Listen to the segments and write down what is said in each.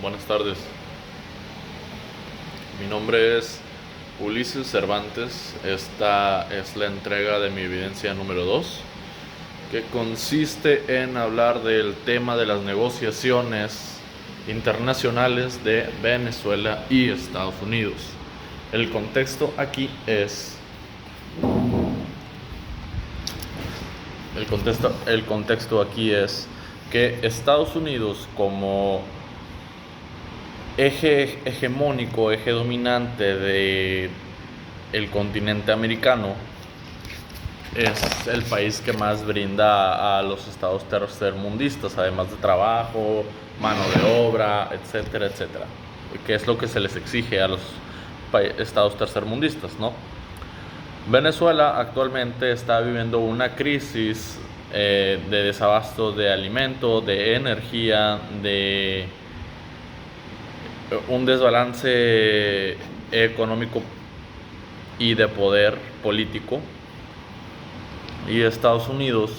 Buenas tardes. Mi nombre es Ulises Cervantes. Esta es la entrega de mi evidencia número 2, que consiste en hablar del tema de las negociaciones internacionales de Venezuela y Estados Unidos. El contexto aquí es que Estados Unidos, como eje hegemónico, eje dominante de el continente americano, es el país que más brinda a los estados tercermundistas, además de trabajo, mano de obra, etcétera, etcétera, que es lo que se les exige a los estados tercermundistas, ¿no? Venezuela actualmente está viviendo una crisis de desabasto de alimentos, de energía, de un desbalance económico y de poder político. Y Estados Unidos,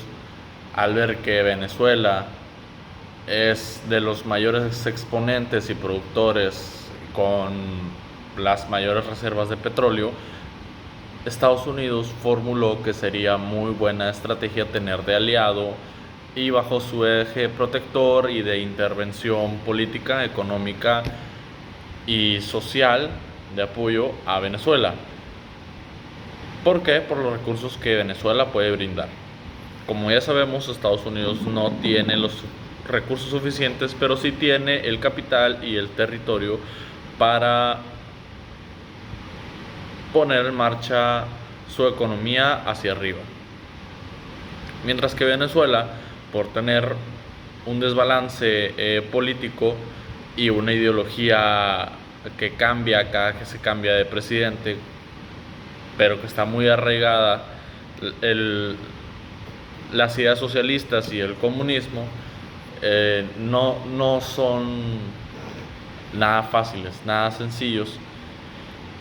al ver que Venezuela es de los mayores exponentes y productores con las mayores reservas de petróleo, Estados Unidos formuló que sería muy buena estrategia tener de aliado y bajo su eje protector y de intervención política, económica y social de apoyo a Venezuela. ¿Por qué? Por los recursos que Venezuela puede brindar. Como ya sabemos, Estados Unidos no tiene los recursos suficientes, pero sí tiene el capital y el territorio para poner en marcha su economía hacia arriba. Mientras que Venezuela, por tener un desbalance político y una ideología que cambia cada que se cambia de presidente, pero que está muy arraigada, las ideas socialistas y el comunismo, no son nada fáciles, nada sencillos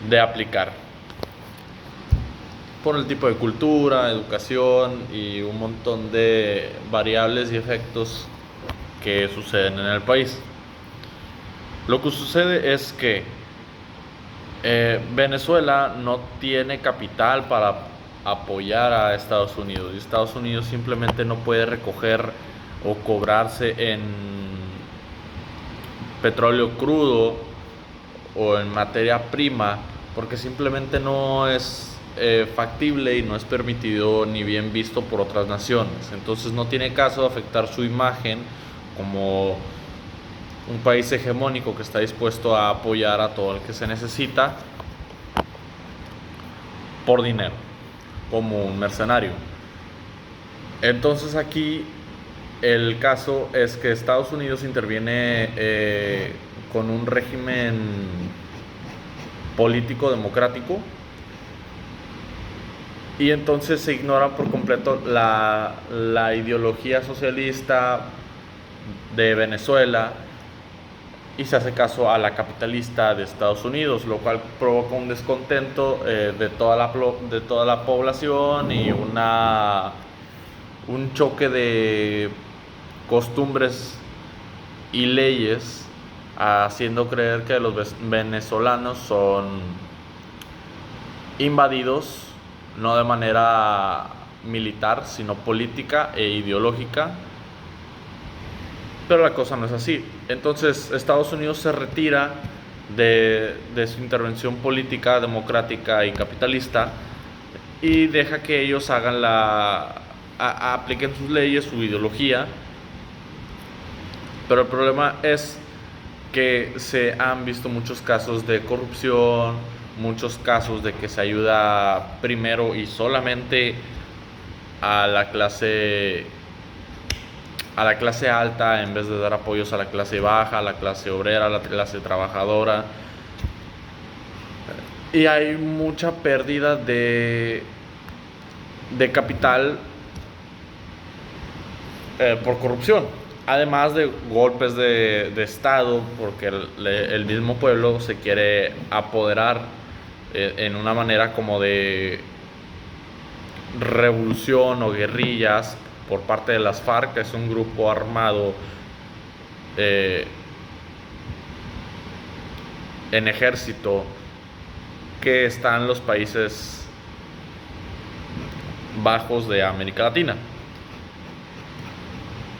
de aplicar, por el tipo de cultura, educación y un montón de variables y efectos que suceden en el país. Lo que sucede es que Venezuela no tiene capital para apoyar a Estados Unidos, y Estados Unidos simplemente no puede recoger o cobrarse en petróleo crudo o en materia prima, porque simplemente no es factible y no es permitido ni bien visto por otras naciones. Entonces no tiene caso de afectar su imagen como un país hegemónico que está dispuesto a apoyar a todo el que se necesita por dinero, como un mercenario. Entonces aquí el caso es que Estados Unidos interviene con un régimen político democrático, y entonces se ignora por completo la ideología socialista de Venezuela y se hace caso a la capitalista de Estados Unidos, lo cual provoca un descontento de toda la población y un choque de costumbres y leyes, haciendo creer que los venezolanos son invadidos no de manera militar, sino política e ideológica. Pero la cosa no es así. Entonces Estados Unidos se retira de su intervención política, democrática y capitalista, y deja que ellos hagan apliquen sus leyes, su ideología. Pero el problema es que se han visto muchos casos de corrupción, muchos casos de que se ayuda primero y solamente a la clase alta en vez de dar apoyos a la clase baja, a la clase obrera, a la clase trabajadora. Y hay mucha pérdida de capital por corrupción, además de golpes de Estado, porque el mismo pueblo se quiere apoderar en una manera como de revolución o guerrillas por parte de las FARC, que es un grupo armado en ejército que están los Países Bajos de América Latina.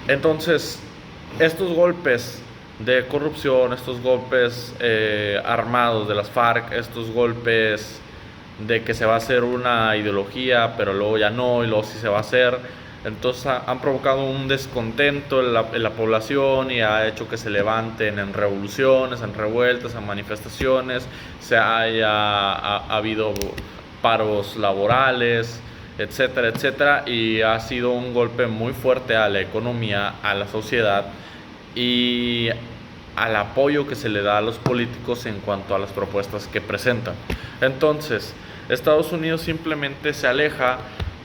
Entonces, estos golpes de corrupción, estos golpes armados de las FARC, estos golpes de que se va a hacer una ideología, pero luego ya no, y luego sí se va a hacer, entonces han provocado un descontento en la población y ha hecho que se levanten en revoluciones, en revueltas, en manifestaciones, ha habido paros laborales, etcétera, etcétera, y ha sido un golpe muy fuerte a la economía, a la sociedad y al apoyo que se le da a los políticos en cuanto a las propuestas que presentan. Entonces, Estados Unidos simplemente se aleja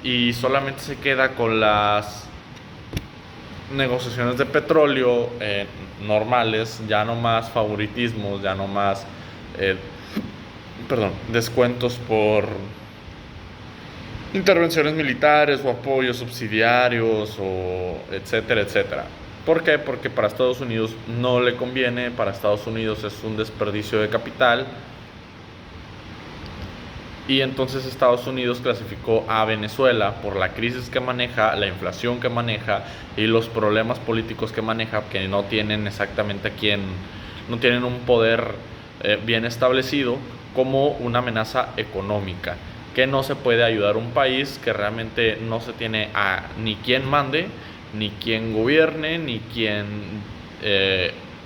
y solamente se queda con las negociaciones de petróleo normales, ya no más favoritismos, ya no más descuentos por intervenciones militares o apoyos subsidiarios o etcétera, etcétera. ¿Por qué? Porque para Estados Unidos no le conviene, para Estados Unidos es un desperdicio de capital. Y entonces Estados Unidos clasificó a Venezuela por la crisis que maneja, la inflación que maneja y los problemas políticos que maneja, que no tienen exactamente no tienen un poder bien establecido, como una amenaza económica, que no se puede ayudar a un país que realmente no se tiene a ni quien mande, ni quien gobierne, ni quien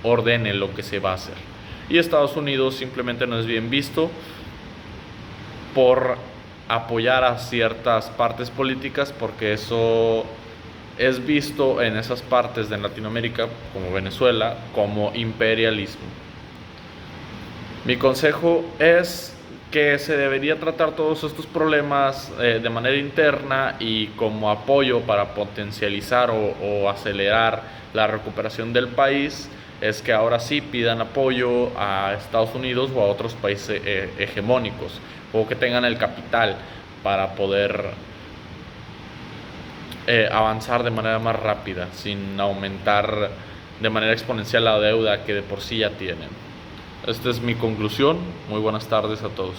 ordene lo que se va a hacer. Y Estados Unidos simplemente no es bien visto por apoyar a ciertas partes políticas, porque eso es visto en esas partes de Latinoamérica, como Venezuela, como imperialismo. Mi consejo es que se debería tratar todos estos problemas de manera interna y como apoyo para potencializar o acelerar la recuperación del país, es que ahora sí pidan apoyo a Estados Unidos o a otros países hegemónicos, o que tengan el capital para poder avanzar de manera más rápida, sin aumentar de manera exponencial la deuda que de por sí ya tienen. Esta es mi conclusión. Muy buenas tardes a todos.